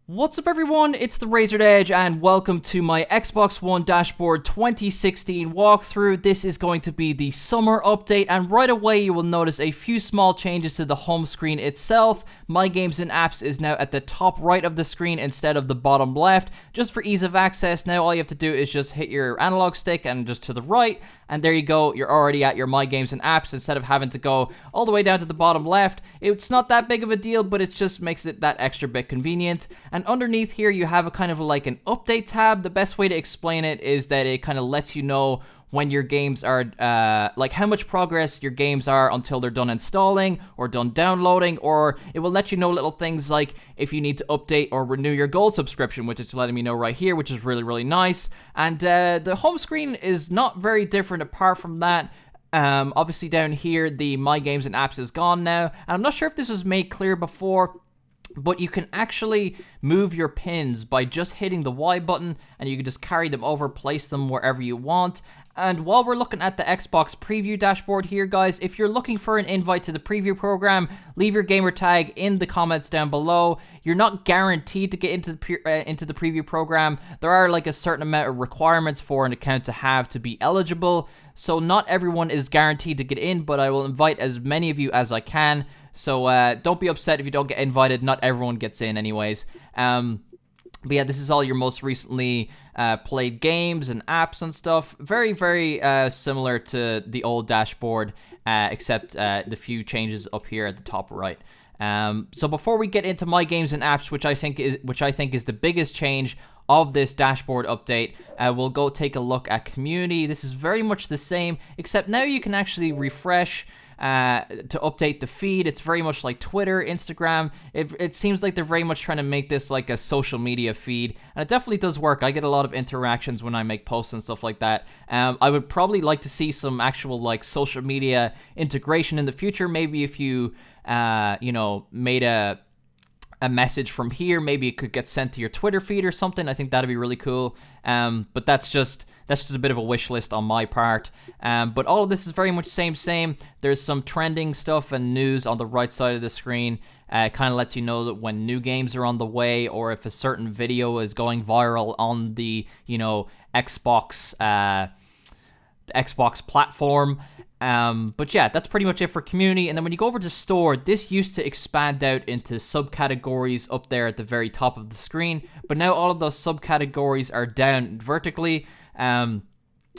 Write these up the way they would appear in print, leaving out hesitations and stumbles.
What's up everyone, it's TheRazoredEdge and welcome to my Xbox One Dashboard 2016 walkthrough. This is going to be the summer update and right away you will notice a few small changes to the home screen itself. My Games and Apps is now at the top right of the screen instead of the bottom left. Just for ease of access, now all you have to do is just hit your analog stick and just to the right, and there you go, you're already at your My Games and Apps instead of having to go all the way down to the bottom left. It's not that big of a deal, but it just makes it that extra bit convenient. And underneath here you have a kind of like an update tab. The best way to explain it is that it kind of lets you know when your games are, like how much progress your games are until they're done installing or done downloading, or it will let you know little things like if you need to update or renew your gold subscription, which it's letting me know right here, which is really nice. And the home screen is not very different apart from that. Obviously down here the My Games and Apps is gone now, and I'm not sure if this was made clear before, but you can actually move your pins by just hitting the Y button, and you can just carry them over, place them wherever you want. And while we're looking at the Xbox preview dashboard here, guys, if you're looking for an invite to the preview program, leave your gamer tag in the comments down below. You're not guaranteed to get into the preview program. There are like a certain amount of requirements for an account to have to be eligible, so not everyone is guaranteed to get in, but I will invite as many of you as I can. So don't be upset if you don't get invited. Not everyone gets in anyways. But yeah, this is all your most recently played games and apps and stuff. Very similar to the old dashboard, except the few changes up here at the top right. So before we get into My Games and Apps, which I think is the biggest change of this dashboard update, we'll go take a look at community. This is very much the same, except now you can actually refresh to update the feed. It's very much like Twitter, Instagram. It seems like they're very much trying to make this like a social media feed, and it definitely does work. I get a lot of interactions when I make posts and stuff like that. I would probably like to see some actual like social media integration in the future. Maybe if you made a message from here, maybe it could get sent to your Twitter feed or something. I think that'd be really cool. But that's just a bit of a wish list on my part. But all of this is very much same. There's some trending stuff and news on the right side of the screen. It kind of lets you know that when new games are on the way, or if a certain video is going viral on the Xbox platform. But yeah, that's pretty much it for community. And then when you go over to store, this used to expand out into subcategories up there at the very top of the screen, but now all of those subcategories are down vertically.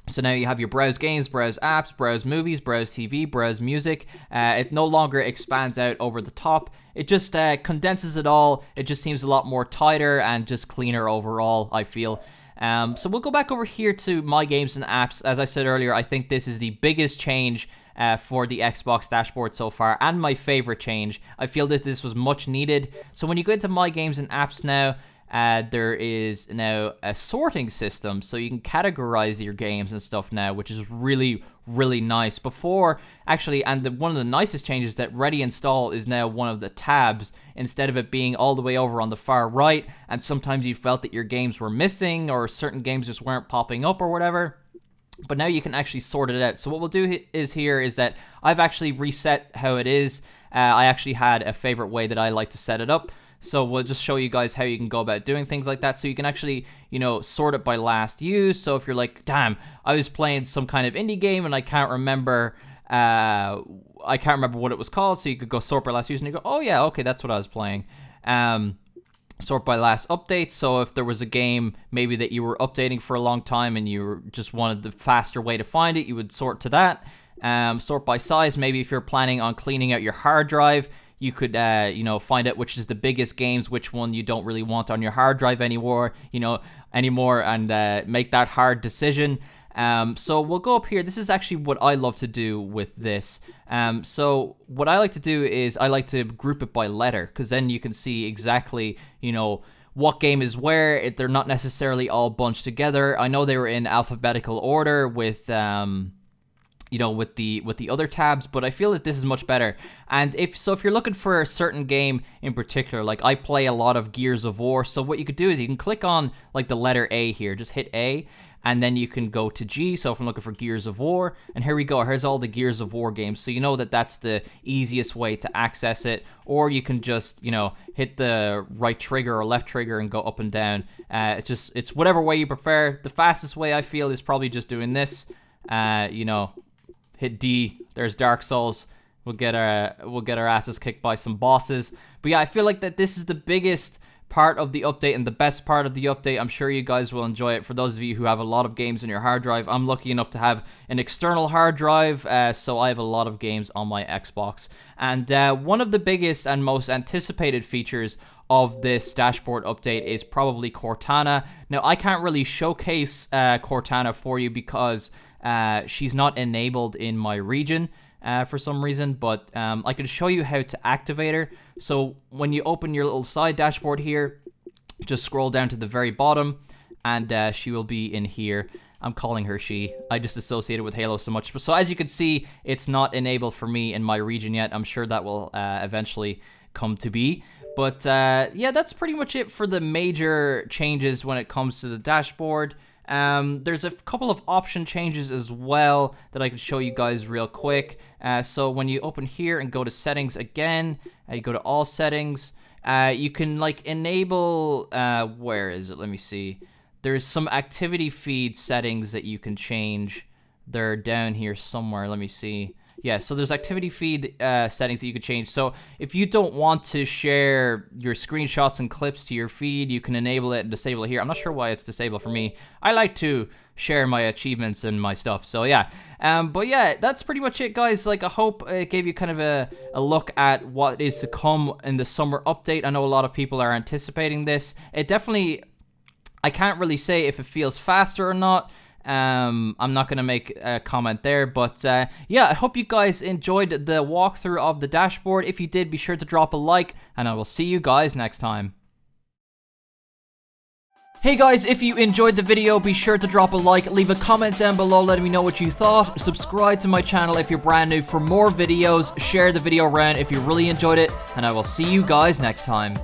So now you have your browse games, browse apps, browse movies, browse TV, browse music. It no longer expands out over the top. It just condenses it all. It just seems a lot more tighter and just cleaner overall, I feel. So we'll go back over here to My Games and Apps. As I said earlier, I think this is the biggest change for the Xbox dashboard so far, and my favorite change. I feel that this was much needed. So when you go into My Games and Apps now, there is now a sorting system, so you can categorize your games and stuff now, which is really nice. Before, actually, and one of the nicest changes is that Ready Install is now one of the tabs instead of it being all the way over on the far right, and sometimes you felt that your games were missing or certain games just weren't popping up or whatever. But now you can actually sort it out. So what we'll do is that I've actually reset how it is. I actually had a favorite way that I like to set it up. So we'll just show you guys how you can go about doing things like that. So you can actually, sort it by last use. So if you're like, damn, I was playing some kind of indie game and I can't remember what it was called. So you could go sort by last use and you go, oh yeah, okay, that's what I was playing. Sort by last update. So if there was a game maybe that you were updating for a long time and you just wanted the faster way to find it, you would sort to that. Sort by size. Maybe if you're planning on cleaning out your hard drive, you could, find out which is the biggest games, which one you don't really want on your hard drive anymore, and make that hard decision. So we'll go up here. This is actually what I love to do with this. So what I like to do is I like to group it by letter, because then you can see exactly, what game is where. They're not necessarily all bunched together. I know they were in alphabetical order with with the other tabs, but I feel that this is much better. And if you're looking for a certain game in particular, like I play a lot of Gears of War, so what you could do is you can click on like the letter A here, just hit A, and then you can go to G. So if I'm looking for Gears of War, and here we go, here's all the Gears of War games. So you know that that's the easiest way to access it, or you can just, you know, hit the right trigger or left trigger and go up and down. It's whatever way you prefer. The fastest way I feel is probably just doing this. You know, hit D. There's Dark Souls. We'll get our asses kicked by some bosses. But yeah, I feel like that this is the biggest part of the update and the best part of the update. I'm sure you guys will enjoy it. For those of you who have a lot of games in your hard drive, I'm lucky enough to have an external hard drive, so I have a lot of games on my Xbox. And one of the biggest and most anticipated features of this dashboard update is probably Cortana. Now, I can't really showcase Cortana for you because she's not enabled in my region for some reason, but I can show you how to activate her. So when you open your little side dashboard here, just scroll down to the very bottom, and she will be in here. I'm calling her she. I just associate it with Halo so much. So as you can see, it's not enabled for me in my region yet. I'm sure that will eventually come to be. But yeah, that's pretty much it for the major changes when it comes to the dashboard. There's a couple of option changes as well that I can show you guys real quick. So when you open here and go to settings again, you go to all settings, you can like enable, where is it? Let me see. There's some activity feed settings that you can change. They're down here somewhere. Let me see. Yeah, so there's activity feed settings that you could change. So if you don't want to share your screenshots and clips to your feed, you can enable it and disable it here. I'm not sure why it's disabled for me. I like to share my achievements and my stuff. So yeah, but yeah, that's pretty much it, guys. Like, I hope it gave you kind of a look at what is to come in the summer update. I know a lot of people are anticipating this. It definitely, I can't really say if it feels faster or not. I'm not going to make a comment there, but yeah, I hope you guys enjoyed the walkthrough of the dashboard. If you did, be sure to drop a like, and I will see you guys next time. Hey guys, if you enjoyed the video, be sure to drop a like, leave a comment down below letting me know what you thought, subscribe to my channel if you're brand new for more videos, share the video around if you really enjoyed it, and I will see you guys next time.